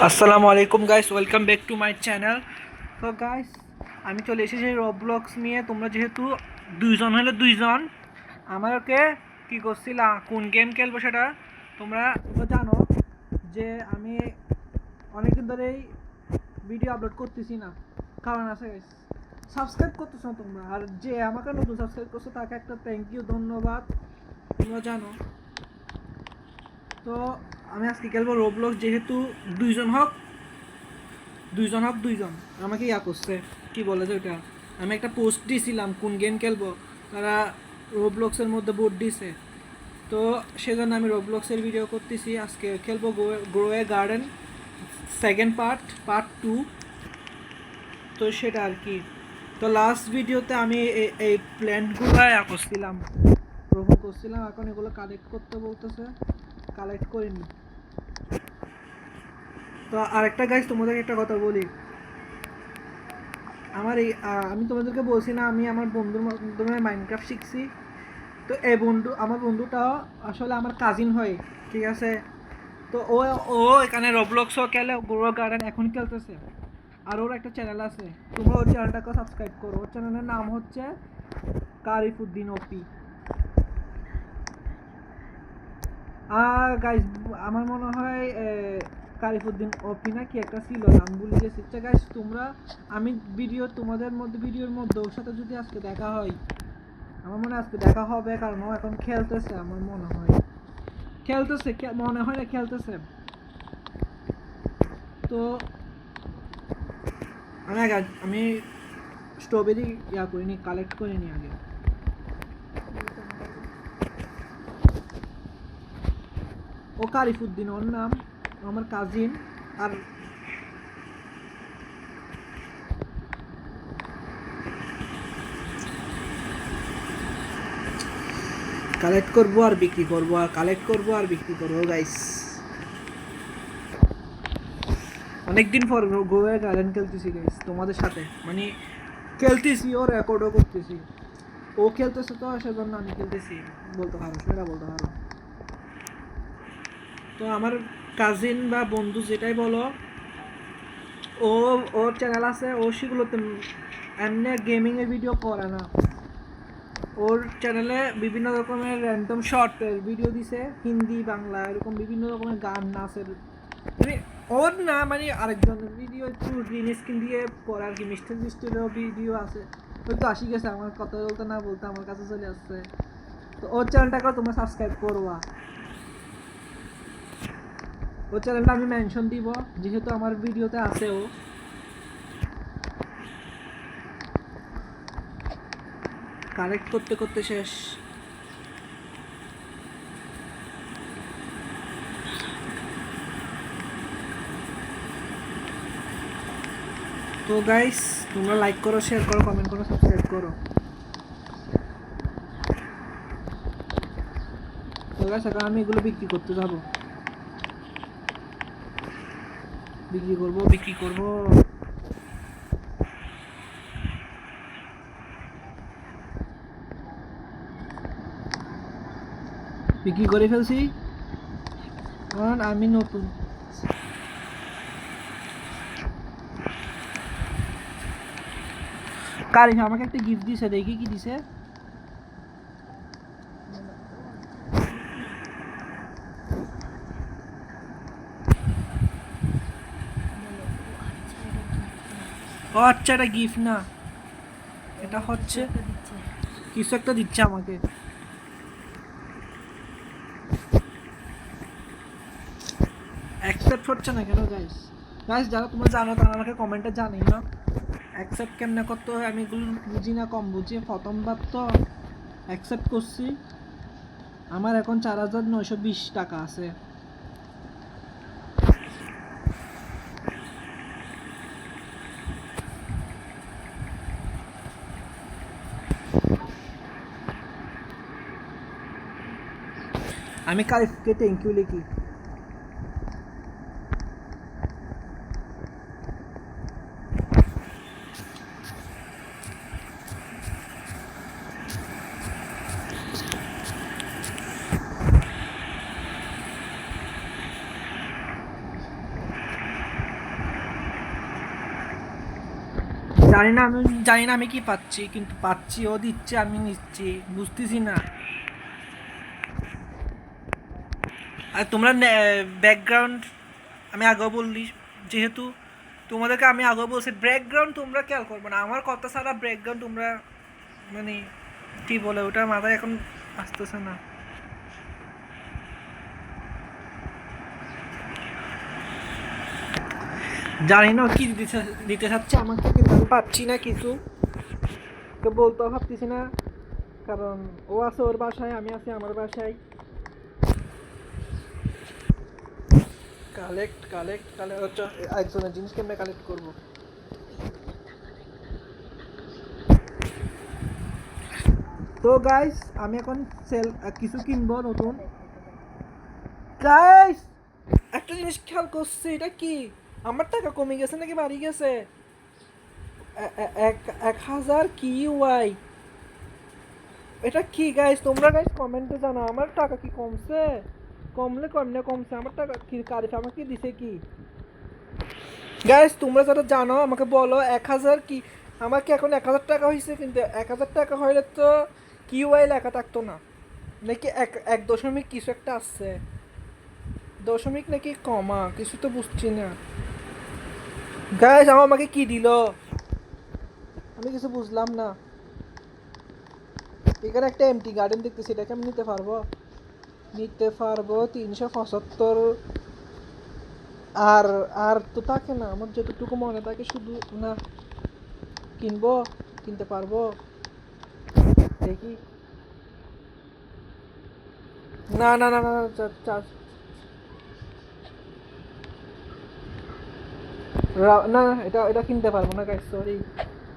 আসসালামু আলাইকুম guys, welcome back to my channel. তো গাইস, আমি চলে এসেছি রবলক্স নিয়ে। তোমরা যেহেতু দুইজন হলে দুইজন, আমাকে কি করছিলা, কোন গেম খেলবো সেটা তোমরা জানো যে আমি অনেকদিন ধরেই ভিডিও আপলোড করতেছি না, কারণ আছে গাইস, সাবস্ক্রাইব করতেছো না তোমরা। আর যে আমাকে নতুন সাবস্ক্রাইব করছো তাকে একটা থ্যাংক ইউ, ধন্যবাদ। তোমরা জানো তো আমি আজকে খেলবো রবলক্স, যেহেতু দুইজন হোক দুইজন আমাকে করছে, কি বলে যে ওটা, আমি একটা পোস্ট দিয়েছিলাম কোন গেম খেলবো, তারা রোবলক্সের মধ্যে ভোট দিছে। তো সেজন্য আমি রোবলক্সের ভিডিও করতেছি। আজকে খেলবো grow a garden second part 2। তো সেটা আর কি। তো লাস্ট ভিডিওতে আমি এই প্ল্যান্টগুলো করছিলাম, করছিলাম। এখন এগুলো কালেক্ট করতে বলতেছে, কালেক্ট করিনি। তো আরেকটা গাইস, তোমাদের একটা কথা বলি। আমার এই আমি তোমাদেরকে বলছি না, আমি আমার বন্ধুর মাধ্যমে মাইনক্রাফট শিখছি। তো এই আমার বন্ধুটাও আসলে আমার কাজিন হয়, ঠিক আছে। তো ও ও এখানে রবলক্সও খেলে, গ্রো গার্ডেন এখন খেলতেছে। আর ওর একটা চ্যানেল আছে, তোমরা ওর চ্যানেলটাকে সাবস্ক্রাইব করো। ওর চ্যানেলের নাম হচ্ছে কারিফুদ্দিন ওপি। আর গাইস, আমার মনে হয় কারিফুদ্দিন ওপি না কি একটা ছিল, নাম ভুলে গেছি। গাইস তোমরা, আমি তোমাদের মধ্যে ভিডিওর মধ্যে ওর সাথে যদি আজকে দেখা হয়, আমার মনে হয় আজকে দেখা হবে, কারণ ও এখন খেলতেছে। আমার মনে হয় খেলতেছে, মনে হয় না খেলতেছে। তো আমি স্ট্রবেরি করিনি, কালেক্ট করিনি আগে। ও কারিফুদ্দিন ওর নাম, আমার কাজিন। আর কালেক্ট করবো আর বিক্রি করবো, আর কালেক্ট করবো আর বিক্রি করবো গাইস। অনেকদিন পর গোয়া গার্ডেন খেলতেছি গাইস তোমাদের সাথে, মানে খেলতেছি ও রেকর্ডও করতেছি। ও খেলতেছে তো সেজন্য আমি খেলতেছি, বলতে পারো, সেটা বলতে পারো। তো আমার কাজিন বা বন্ধু যেটাই বলো, ও ওর চ্যানেল আছে, ও সেগুলোতে এমনি গেমিংয়ের ভিডিও করে না। ওর চ্যানেলে বিভিন্ন রকমের র্যান্ডম শর্টের ভিডিও দিছে, হিন্দি বাংলা এরকম বিভিন্ন রকমের গান, নাচের, মানে ওর না, মানে আরেকজনের ভিডিও একটু গ্রিন স্ক্রিন দিয়ে করে আর কি। মিস্টার বিস্টেরও ভিডিও আছে। ওই তো আসি গেছে, আমার কথা বলতে না বলতে আমার কাছে চলে আসছে। তো ওর চ্যানেলটাকেও তোমরা সাবস্ক্রাইব করবা। ওর চ্যানেলটা আমি মেনশন দিব, যেহেতু আমার ভিডিওতে আছে। ও কালেক্ট করতে করতে শেষ। তো গাইস, তোমরা লাইক করো, শেয়ার করো, কমেন্ট করো, সাবস্ক্রাইব করো। তো গাইস, এখন আমি এগুলো বিক্রি করতে যাব, বিক্রি করব। বিক্রি করে ফেলছি, কারণ আমি নতুন। কারিফ আমাকে একটা গিফট দিছে, দেখি কি দিছে। ও আচ্ছা, এটা গিফট না, এটা হচ্ছে কিছু একটা দিচ্ছে আমাকে। অ্যাকসেপ্ট হচ্ছে না কেন গাইস? গাইস, যারা তোমরা জানো তারা আমাকে কমেন্টে জানিও না অ্যাকসেপ্ট কেমনে করতে হয়। আমি এগুলো বুঝি না, কম বুঝি। প্রথমবার তো অ্যাকসেপ্ট করছি। আমার এখন 4920 টাকা আছে। আমি কারিফকে থ্যাংক ইউ লিখি। জানি না আমি কি পাচ্ছি, কিন্তু পাচ্ছি, ও দিচ্ছে আমি নিচ্ছি, বুঝতেছি না। আর তোমরা ব্যাকগ্রাউন্ড আমি আগেও বললি, যেহেতু তোমাদেরকে আমি আগেও বলছি ব্যাকগ্রাউন্ড তোমরা খেয়াল করবো না, আমার কথা ছাড়া ব্যাকগ্রাউন্ড তোমরা মানে কি বলে ওটা মাথায় এখন আসতেছে না। জানি না কি দিতে চাচ্ছে আমাকে, কিন্তু আমি পাচ্ছি না কিছু, তো বলতেও ভাবতেছি না, কারণ ও আছে ওর বাসায়, আমি আছি আমার বাসায়। কালেক্ট হচ্ছে একজনের জিনিস কেমনে কালেক্ট করবো। তো গাইস আমি এখন কিছু কিনবো নতুন। গাইস একটা জিনিস খেয়াল করছি, এটা কি আমার টাকা কমে গেছে নাকি বাড়ি গেছে? 1000 কি ওয়াই, এটা কি গাইস? তোমরা গাইস কমেন্টে জানাও আমার টাকা কি কমছে, কমলে কমনে কমছে, আমার টাকা কি কারিফ আমাকে দিছে কি? গাইস তোমরা যারা জানো আমাকে বলো 1000 কি, আমাকে এখন 1000 টাকা হয়েছে, কিন্তু 1000 টাকা হইলে তো কি ওয়াই লেখা থাকতো না, নাকি এক দশমিক কিছু একটা আসছে, দশমিক নাকি কমা কিছু তো বুঝছি না। গাইস আমাকে কি দিল আমি কিছু বুঝলাম না। এখানে একটা এমটি গার্ডেন দেখতেছি, এটাকে আমি নিতে পারবো 375। আর আর তো থাকে না, আমার যতটুকু মনে থাকে শুধু না কিনবো, কিনতে পারবো দেখি। না না না না না, না না, এটা এটা কিনতে পারবো না গাইস, সরি।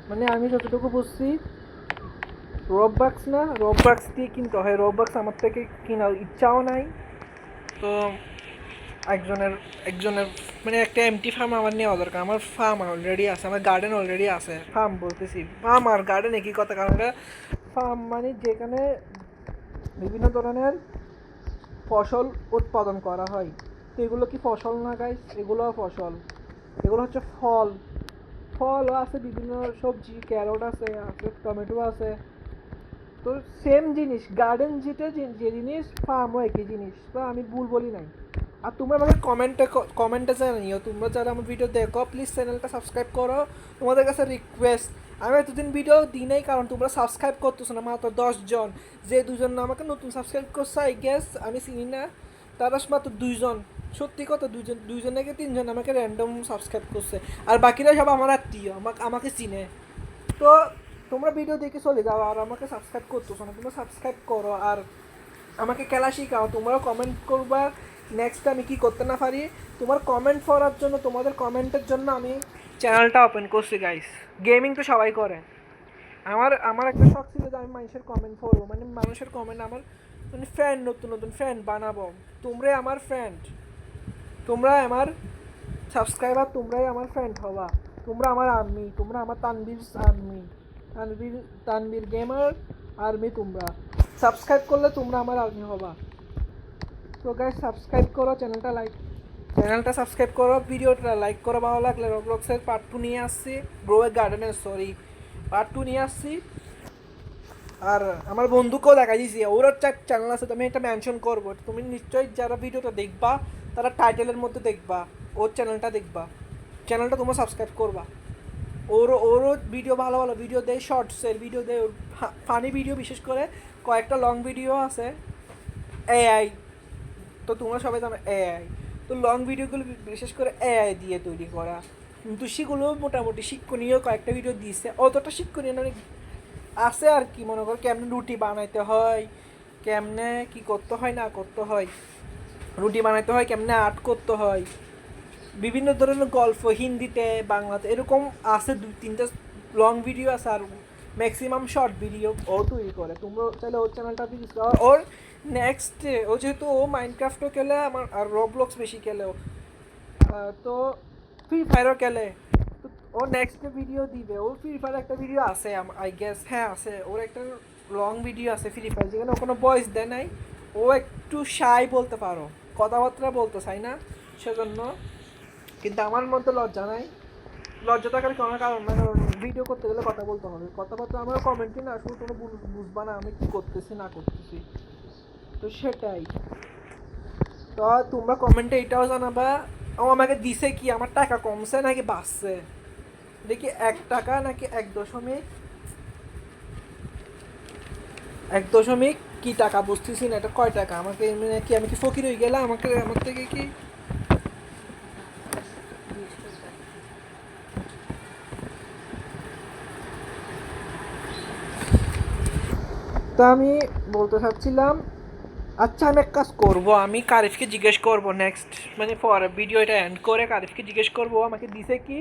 মানে আমি যতটুকু বুঝছি রববাক্স না, রববাক্স দিয়ে কিনতে হয়, রববাক্স আমার থেকে কেনার ইচ্ছাও নাই। তো একজনের একজনের মানে একটা এমটি ফার্ম আমার নেওয়া দরকার, আমার ফার্ম অলরেডি আছে, আমার গার্ডেন অলরেডি আছে, ফার্ম বলতেছি ফার্ম আর গার্ডেন একই কথা, কারণ এটা ফার্ম মানে যেখানে বিভিন্ন ধরনের ফসল উৎপাদন করা হয়। তো এগুলো কি ফসল না গাইস? এগুলো ফসল, এগুলো হচ্ছে ফল, ফলও আছে, বিভিন্ন সবজি, ক্যারট আছে, টমেটো আছে। তো সেম জিনিস গার্ডেন যেটা যে জিনিস ফার্মও একই জিনিস, তো আমি ভুল বলি নাই। আর তোমরা আমাকে কমেন্টে জানিও, তোমরা যারা আমার ভিডিও দেখো প্লিজ চ্যানেলটা সাবস্ক্রাইব করো, তোমাদের কাছে রিকোয়েস্ট। আমি এতদিন ভিডিও দিই নাই কারণ তোমরা সাবস্ক্রাইব করতেছো না, মাত্র 10 জন, যে 2 জন আমাকে নতুন সাবস্ক্রাইব করছে আই গেস, আমি চিনি না, তারা মাত্র 2 জন, সত্যি কথা 2 জন নাকি 3 জন আমাকে র্যান্ডম সাবস্ক্রাইব করছে, আর বাকিরা সব আমার আত্মীয়, আমাকে চিনে। তো তোমরা ভিডিও দেখে চলে যাও আর আমাকে সাবস্ক্রাইব করতেছো না, তোমরা সাবস্ক্রাইব করো আর আমাকে খেলা শিখাও, তোমরাও কমেন্ট করবা নেক্সট আমি কি করতে না পারি। তোমার কমেন্ট পড়ার জন্য, তোমাদের কমেন্টের জন্য আমি চ্যানেলটা ওপেন করছি গাইস। গেমিং তো সবাই করে, আমার আমার একটা শখ ছিল যে আমি মানুষের কমেন্ট পড়বো, মানে মানুষের কমেন্ট আমার মানে ফ্রেন্ড, নতুন নতুন ফ্রেন্ড বানাবো। তোমরাই আমার ফ্রেন্ড, তোমরা আমার সাবস্ক্রাইবার, তোমরাই আমার ফ্রেন্ড হবা, তোমরা আমার আর্মি, তোমরা আমার Tanvir army, Tanvir gamer army. তোমরা সাবস্ক্রাইব করলে তোমরা আমার আর্মি হবা। তো গাইস সাবস্ক্রাইব করো, চ্যানেলটা সাবস্ক্রাইব করো, ভিডিওটা লাইক করো, ভালো লাগলে রবলক্সের পার্ট 2 নিয়ে আসছি, গ্রোয়ের গার্ডেনের পার্ট 2 নিয়ে আসছি। আর আমার বন্ধুকেও দেখা দিয়েছি, ওর একটা চ্যানেল আছে, আমি এটা মেনশন করবো, তুমি নিশ্চয়ই যারা ভিডিওটা দেখবা তারা টাইটেলের মধ্যে দেখবা, ওর চ্যানেলটা দেখবা, চ্যানেলটা তোমরা সাবস্ক্রাইব করবা। ওরও ভিডিও ভালো ভালো ভিডিও দেয়, শর্টসের ভিডিও দেয়, ওর ফানি ভিডিও, বিশেষ করে কয়েকটা লং ভিডিও আছে এআই, তো তোমরা সবাই জানো এআই, তো লং ভিডিওগুলো বিশেষ করে এআই দিয়ে তৈরি করা, কিন্তু সেগুলো মোটামুটি শিক্ষণীয় কয়েকটা ভিডিও দিচ্ছে, অতটা শিক্ষণীয় নয়, আছে আর কি, মনে করো কেমনে রুটি বানাইতে হয়, কেমনে কি করতে হয় না করতে হয়, রুটি বানাইতে হয় কেমনে, আর্ট করতে হয়, বিভিন্ন ধরনের গল্প হিন্দিতে বাংলাতে এরকম আছে, 2-3টা লং ভিডিও আছে, আর ম্যাক্সিমাম শর্ট ভিডিও ও তৈরি করে। তোমরা চাইলে ওর চ্যানেলটা ভিজিট করো। ওর নেক্সট ও যেহেতু ও মাইনক্রাফটও খেলে আমার, আর রবলক্স বেশি খেলেও, তো ফ্রি ফায়ারও খেলে, তো ও নেক্সট ভিডিও দিবে, ওর ফ্রি ফায়ার একটা ভিডিও আছে আই গেস, হ্যাঁ আছে, ওর একটা লং ভিডিও আছে ফ্রি ফায়ার, যেখানে ও কোনো ভয়েস দেয় নাই, ও একটু শাই বলতে পারো, কথাবার্তা বলতে চাই না সেজন্য, কিন্তু আমার মধ্যে লজ্জা নাই, লজ্জা থাকার কোনো কারণ না, কারণ ভিডিও করতে গেলে কথা বলতে হবে, কথাবার্তা আমরা কমেন্টই না শুধু কোনো বুঝবা না আমি কী করতেছি না করতেছি। তো সেটাই। তো তোমরা কমেন্টে এটাও জানাবা ও আমাকে দিছে কি, আমার টাকা কমছে নাকি বাড়ছে, দেখি 1 টাকা নাকি 1 দশমিক কি টাকা বুঝতেছি না, এটা কয় টাকা আমাকে, মানে কি আমি কি ফকির হয়ে গেলাম, আমাকে আমার থেকে কি। তা আমি বলতে চাচ্ছিলাম, আচ্ছা আমি এক কাজ করবো, আমি কারিফকে জিজ্ঞেস করবো নেক্সট, মানে পরে ভিডিও এটা এন্ড করে কারিফকে জিজ্ঞেস করবো আমাকে দিছে কি,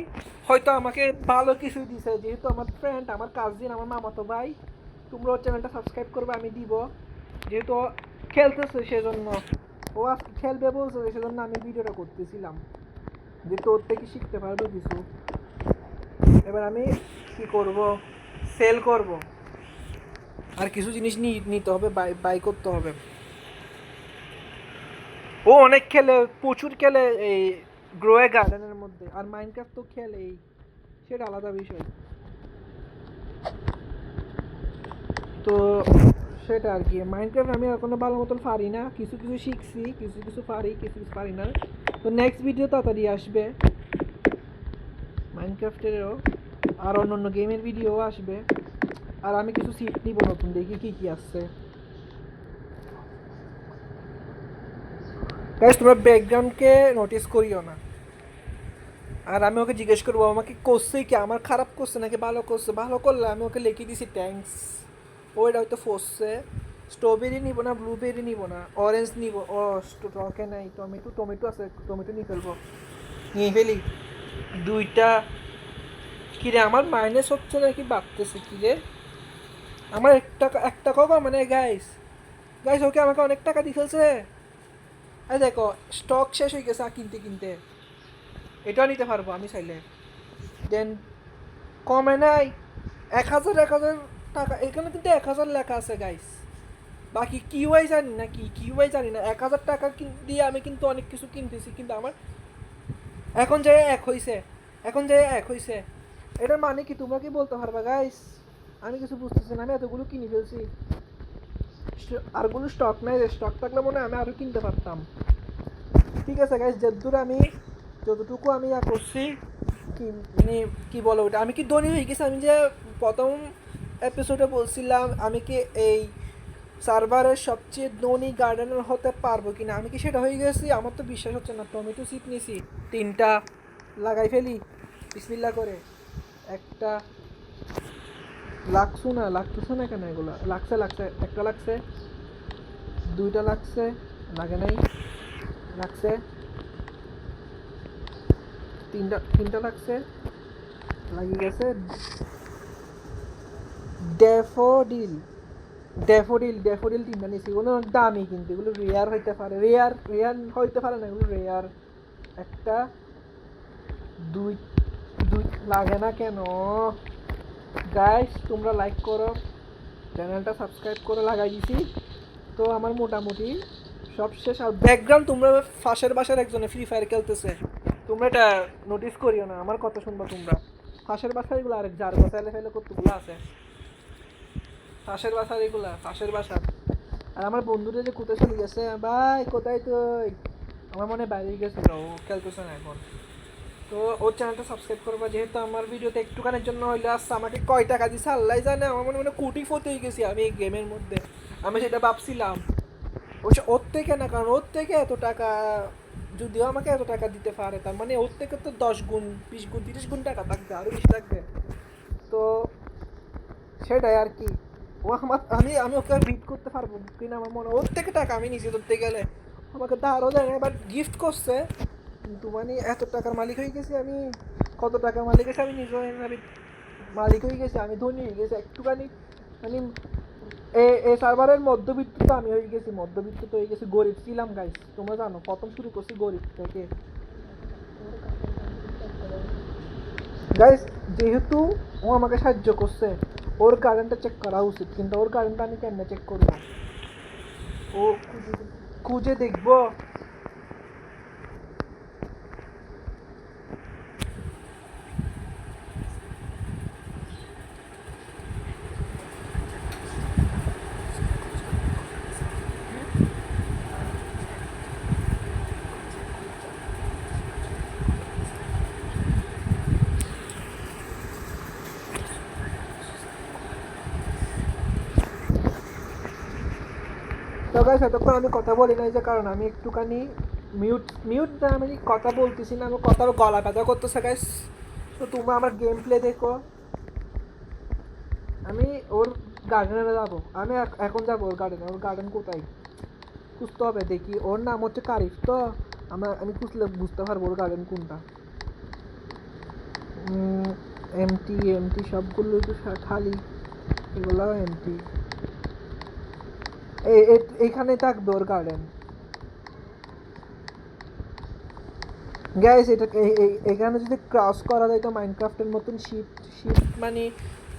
হয়তো আমাকে ভালো কিছুই দিছে, যেহেতু আমার ফ্রেন্ড, আমার কাজিন, আমার মামাতো ভাই। তোমরা ওর চ্যানেলটা সাবস্ক্রাইব করবে, আমি দিব, যেহেতু ও খেলতেছে সেজন্য, ও আজকে খেলবে বলছে সেজন্য আমি ভিডিওটা করতেছিলাম, যেহেতু ওর থেকে শিখতে পারবো কিছু। এবার আমি কি করব, সেল করব, আর কিছু জিনিস নিতে হবে, বাই করতে হবে। ও অনেক খেলে, প্রচুর খেলে এই গ্রোয়ে গার্ডেনের মধ্যে, আর মাইনক্রাফট তো খেলেই, সেটা আলাদা বিষয়। তো সেটা আর কি, মাইনক্রাফট আমি এখনো ভালো মতন পারি না, কিছু কিছু শিখছি, কিছু কিছু পারি, কিছু কিছু পারি না। তো নেক্সট ভিডিও তাড়াতাড়ি আসবে মাইনক্রাফটেরও, আর অন্য গেমের ভিডিও আসবে, আর আমি কিছু সিট নিব নতুন, দেখি কি কি আসছে। গাইস তোমরা ব্যাকগ্রাউন্ডকে নোটিস করিও না, আর আমি ওকে জিজ্ঞেস করবো আমাকে করছে কি, আমার খারাপ করছে নাকি ভালো করছে, ভালো করলে আমি ওকে লিখে দিছি থ্যাঙ্কস, ও এটা হয়তো ফসছে। স্ট্রবেরি নিব না, ব্লুবেরি নিব না, অরেঞ্জ নিব, ও স্টকে নাই, টমেটো আছে, টমেটো নিয়ে ফেলবো, নিয়ে ফেলি 2টা। কিরে আমার মাইনাস হচ্ছে নাকি বাড়তেছে, কিরে আমার 1 টাকা মানে গাইস, গাইস ওকে আমাকে অনেক টাকা দিয়ে ফেলছে। আরে দেখো স্টক শেষ হয়ে গেছে কিনতে কিনতে, এটাও নিতে পারবো আমি চাইলে। দেন কমে নাই 1,000 এখানে কিন্তু 1,000 লেখা আছে গাইস, বাকি কিউআই জানি না, কিউআই জানি না। 1,000 টাকা দিয়ে আমি কিন্তু অনেক কিছু কিনতেছি, কিন্তু আমার এখন যে এক হয়েছে, এটার মানে কি তোমরা কি বলতে পারবা গাইস? আমি কিছু বুঝতেছি না, আমি এতগুলো কিনে ফেলছি, আরগুলো স্টক নাই, স্টক থাকলে মনে হয় আমি আরও কিনতে পারতাম। ঠিক আছে গাইস, যতটুকু আমি করছি, কি মানে কি বলো ওটা, আমি কি ধনী হয়ে গেছি? আমি যে প্রথম এপিসোডে বলছিলাম আমি কি এই সার্ভারের সবচেয়ে ধনী গার্ডেনার হতে পারবো কিনা, আমি কি সেটা হয়ে গেছি? আমার তো বিশ্বাস হচ্ছে না। টমেটো সিট নিয়েছি 3টা, লাগাই ফেলি বিসমিল্লাহ করে। একটা লাগতেছে না কেন, এগুলো লাগছে, একটা লাগছে, 2টা লাগছে, লাগে নাই, লাগছে, তিনটা লাগছে, লাগিয়ে গেছে। ড্যাফোডিল ড্যাফোডিল 3টা নিয়েছি, এগুলো অনেক দামি, কিন্তু এগুলো রেয়ার হইতে পারে, রেয়ার হইতে পারে না, এগুলো রেয়ার। একটা, দুই দুই লাগে না কেন গাইস? তোমরা লাইক করো, চ্যানেলটা সাবস্ক্রাইব করে লাগাই দিছি। তো আমার মোটামুটি সব শেষ। আর ব্যাকগ্রাউন্ড তোমরা পাশের বাসার একজনে ফ্রি ফায়ার খেলতেছে, তোমরা এটা নোটিস করিও না, আমার কথা শুনবা তোমরা। পাশের বাসার এগুলো আরেক যার বাসা এলে ফেলে কতগুলো আছে, পাশের বাসার এগুলা, পাশের বাসার। আর আমার বন্ধুরা যে কোথায় চলে গেছে, ভাই কোথায় তুই? আমার মনে বাইরে গেছিল, ও খেলতেছে না এখন। তো ওর চ্যানেলটা সাবস্ক্রাইব করবা, যেহেতু আমার ভিডিওতে একটুখানের জন্য হইলে আসছে, আমাকে কয় টাকা দিছে আল্লাহ জানে, আমার মনে কোটিপতি হয়ে গেছি আমি এই গেমের মধ্যে, আমি সেটা ভাবছিলাম। অবশ্য ওর থেকে না, কারণ ওর থেকে এত টাকা, যদিও আমাকে এত টাকা দিতে পারে, তার মানে ওর থেকে তো 10 গুণ, 20 গুণ, 30 গুণ টাকা থাকবে, আরও বেশি থাকবে। তো সেটাই আর কি, ও আমার, আমি ওকে আর বিট করতে পারবো কিনা আমার মনে, ওর থেকে টাকা আমি নিজে ধরতে গেলে, আমাকে ধারও দেয় না, বাট গিফট করছে। কিন্তু মানে এত টাকার মালিক হয়ে গেছি আমি, কত টাকার মালিক হয়েছে আমি নিজে, আমি মালিক হয়ে গেছি, আমি ধনী হয়ে গেছি একটুখানি, মানে এ সার্ভারের মধ্যবিত্ত তো আমি হয়ে গেছি, মধ্যবিত্ত তো হয়ে গেছি, গরিব ছিলাম গাইস, তোমরা জানো প্রথম শুরু করছি গরিব থেকে গাইস। যেহেতু ও আমাকে সাহায্য করছে, ওর কারেন্টটা চেক করা উচিত, কিন্তু ওর কারেন্টটা আমি কেমনে চেক করবো? ও খুঁজে দেখবো। গাইস এতক্ষণ আমি কথা বলি নাই যে কারণ আমি একটুখানি মিউট না, আমি কথা বলতেছি না, আমি কথা গলা ব্যথা করতেছে গাইস। তো তোমরা আমার গেম প্লে দেখো। আমি ওর গার্ডেনে যাবো, আমি এখন যাবো ওর গার্ডেনে। ওর গার্ডেন কোথায় খুঁজতে হবে, দেখি। ওর নাম হচ্ছে কারিফ, তো আমি খুঁজলে বুঝতে পারবো ওর গার্ডেন কোনটা। এমটি এমটি সবগুলো একটু খালি, এগুলো এমটি। এইখানে থাকবে ওর গার্ডেন গাইস। এটা এখানে যদি ক্রস করা যায় তো মাইনক্রাফটের মতন শিফট শিফট মানে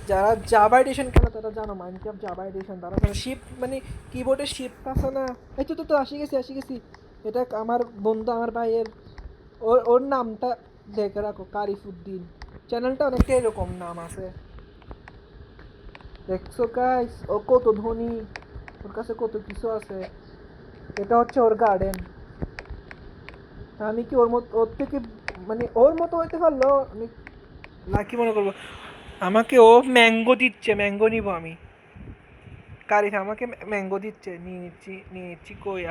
যারা জাভা এডিশন খেলে তারা জানো, মাইনক্রাফট জাভা এডিশন তারা জানো। শিফট মানে কিবোর্ডে শিফট আছে না। এই তো আসি গেছি। এটা আমার বন্ধু, আমার ভাইয়ের। ওর নামটা দেখে রাখো, কারিফুদ্দিন। চ্যানেলটা অনেকটা এরকম নাম আছে, দেখছো গাইস? ও কত ধনী, ওর কাছে কত কিছু আছে। এটা হচ্ছে ওর গার্ডেন। আমি কি ওর থেকে মানে ওর মতো হইতে পারলো আমি লাকি মনে করবো। আমাকে ও ম্যাঙ্গো দিচ্ছে, ম্যাঙ্গো নিব আমি। কারিফ আমাকে ম্যাঙ্গো দিচ্ছে, নিয়ে নিচ্ছি। কই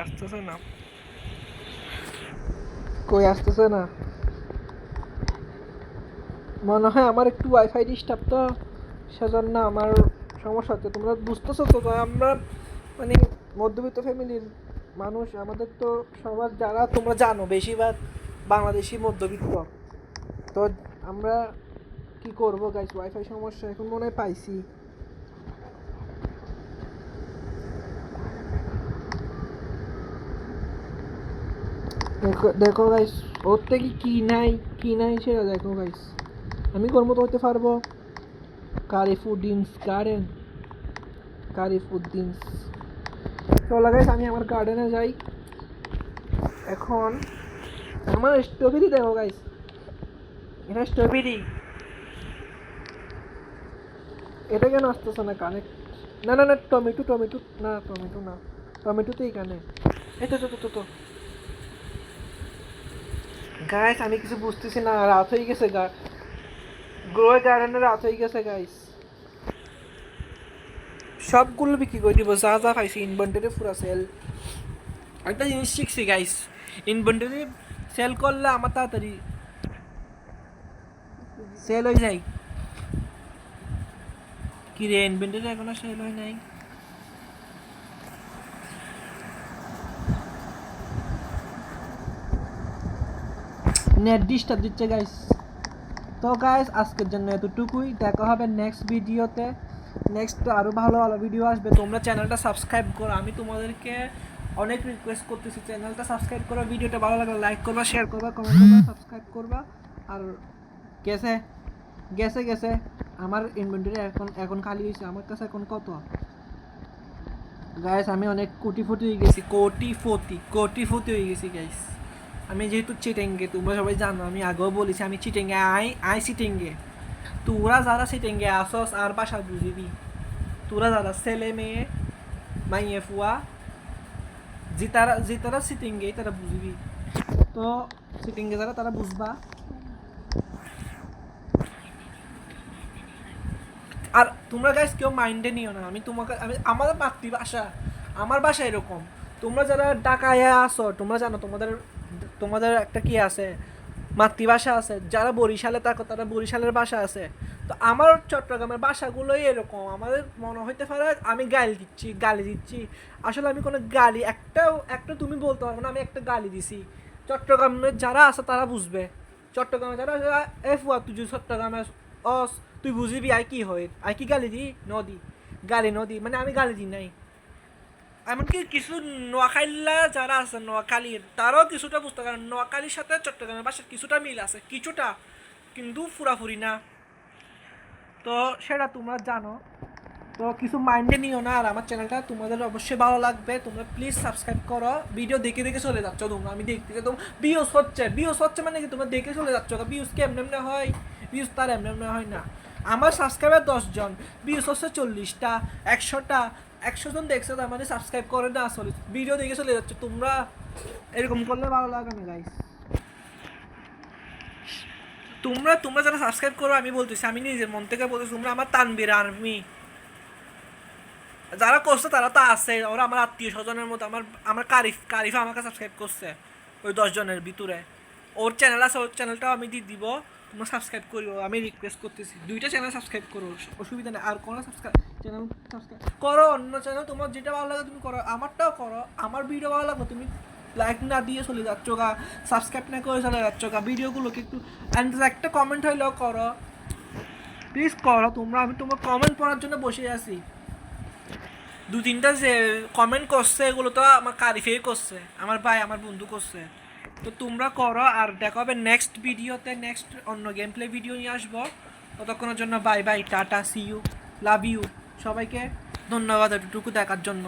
আসতেছে না মনে হয় আমার একটু ওয়াইফাই ডিস্টার্ব, তো সেজন্য আমার সমস্যা হচ্ছে। তোমরা বুঝতেছো তো? আমরা মানে মধ্যবিত্ত ফ্যামিলির মানুষ, আমাদের তো সবার যারা তোমরা জানো বেশিরভাগ বাংলাদেশি মধ্যবিত্ত। তো আমরা কি করবো গাইস, ওয়াইফাই সমস্যা। এখন মনে হয় পাইছি। দেখো দেখো গাইস, ওর থেকে কি নাই সেটা দেখো গাইস। আমি কোন মতো হতে পারবো? কারিফুদ্দিনস। চলো গাইস, আমি আমার গার্ডেনে যাই এখন। আমার স্ট্রবেরি দেখো গাইস, এটা স্ট্রবেরি। এটা কেন আসতেছে না কানেক্ট? না, টমেটো তো এখানে। এই তো গাইস, আমি কিছু বুঝতেছি না, রাত হয়ে গেছে। গ্রো গার্ডেনে রাত হয়ে গেছে গাইস। সবগুলো বিক্রি করে দিব, যা যা পাইছি। ইনভেন্টরি পুরো সেল। একটা জিনিস শিখছি গাইস, ইনভেন্টরি সেল করলে আমার তাড়াতাড়ি সেল হয়ে যায়। কি রে, ইনভেন্টরি এখনো সেল হয় নাই? নেট ডিস্টার্ব দিচ্ছে গাইস। তো গাইস আজকের জন্য এতটুকুই, দেখা হবে নেক্সট ভিডিওতে। নেক্সট আরও ভালো ভালো ভিডিও আসবে। তোমরা চ্যানেলটা সাবস্ক্রাইব করো, আমি তোমাদেরকে অনেক রিকোয়েস্ট করতেছি। চ্যানেলটা সাবস্ক্রাইব করো, ভিডিওটা ভালো লাগলে লাইক করবা, শেয়ার করবা, কমেন্ট করবা, সাবস্ক্রাইব করবা। আর গেছে গেছে আমার ইনভেন্টরি এখন খালি হয়েছে। আমার কাছে এখন কত গাইস? আমি অনেক কোটিপতি হয়ে গেছি, কোটিপতি হয়ে গেছি গাইস। আমি যেহেতু চিটেঙ্গে, তোমরা সবাই জানো, আমি আগেও বলেছি আমি চিটেঙ্গে। আই চিটেঙ্গে। তোরা যারা চিটেঙ্গে আসস আর বাসা বুঝিবি, তোরা যারা ছেলে মেয়ে মাইয়ে ফুয়া যে তারা চিটেঙ্গে তারা বুঝিবি। তো চিটেঙ্গে যারা তারা বুঝবা। আর তোমরা গাইস কেউ মাইন্ডে নিও না, আমাদের মাতৃভাষা, আমার ভাষা এরকম। তোমরা যারা ঢাকায় আসো, তোমরা জানো তোমাদের তোমাদের একটা কি আছে, মাতৃভাষা আছে। যারা বরিশালে থাকো তারা বরিশালের ভাষা আছে। তো আমার চট্টগ্রামের ভাষাগুলোই এরকম। আমাদের মনে হইতে পারে আমি গালি দিচ্ছি। আসলে আমি কোনো গালি একটা তুমি বলতে পারবো না আমি একটা গালি দিছি। চট্টগ্রামের যারা আছে তারা বুঝবে। চট্টগ্রামে যারা এ ফুয়া তুই যদি চট্টগ্রামে অস তুই বুঝিবি আই কি হয়, আই কি গালি দি নদী, গালি নদী মানে আমি গালি দিই নাই। এমনকি কিছু নোয়াখালীরা যারা আছে নোয়াখালীর তারাও কিছুটা বুঝতে পারে। নোয়াখালীর সাথে চট্টগ্রামের ভাষার কিছুটা মিল আছে, কিছুটা, কিন্তু পুরাপুরি না। তো সেটা তোমরা জানো। তো কিছু মাইন্ডে নিও না। আর আমার চ্যানেলটা তোমাদের অবশ্যই ভালো লাগবে, তোমরা প্লিজ সাবস্ক্রাইব করো। ভিডিও দেখে দেখে চলে যাচ্ছ তোমরা, আমি দেখতেছি তোমরা বিউস হচ্ছে মানে কি তোমরা দেখে চলে যাচ্ছ। বিউস কি এমনি হয়? বিউস তার এমনি হয় না। আমার সাবস্ক্রাইবার 10 জন, বিউস হচ্ছে 40টা, 100টা। 100 জন দেখছে, তার মানে সাবস্ক্রাইব করে না, সরি ভিডিও দেখে চলে যাচ্ছ তোমরা। এরকম করলে ভালো লাগে না গাইস। তোমরা যারা সাবস্ক্রাইব করো, আমি বলতেছি, আমি নিজের মন থেকে বলতেছি, তোমরা আমার তানবীর আর্মি। যারা করছে তারা তো আছে, ওরা আমার আত্মীয় স্বজনের মতো। আমার আমার কারিফা আমাকে সাবস্ক্রাইব করছে ওই 10 জনের ভিতরে। ওর চ্যানেল আছে, ওর চ্যানেলটাও আমি দিয়ে দিব, তোমরা সাবস্ক্রাইব করিও, আমি রিকোয়েস্ট করতেছি। 2টা চ্যানেল সাবস্ক্রাইব করো, অসুবিধা নেই। আর কোনো চ্যানেল সাবস্ক্রাইব করো, অন্য চ্যানেল তোমার যেটা ভালো লাগে তুমি করো, আমারটাও করো। আমার ভিডিও ভালো লাগবে, তুমি লাইক না দিয়ে চলে যাচ্ছ গা, সাবস্ক্রাইব না করে চলে যাচ্ছ গা, ভিডিওগুলোকে একটু অ্যান্ড একটা কমেন্ট হইলেও করো, প্লিজ করো তোমরা। আমি তোমার কমেন্ট পড়ার জন্য বসে আছি। 2-3টা যে কমেন্ট করছে এগুলো তো আমার কারিফেই করছে, আমার ভাই আমার বন্ধু করছে। তো তোমরা করো, আর দেখা হবে নেক্সট ভিডিওতে, নেক্সট অন্য গেম প্লে ভিডিও নিয়ে আসবো। ততক্ষণের জন্য bye bye, tata, see you, love you. সবাইকে ধন্যবাদ এতটুকু দেখার জন্য।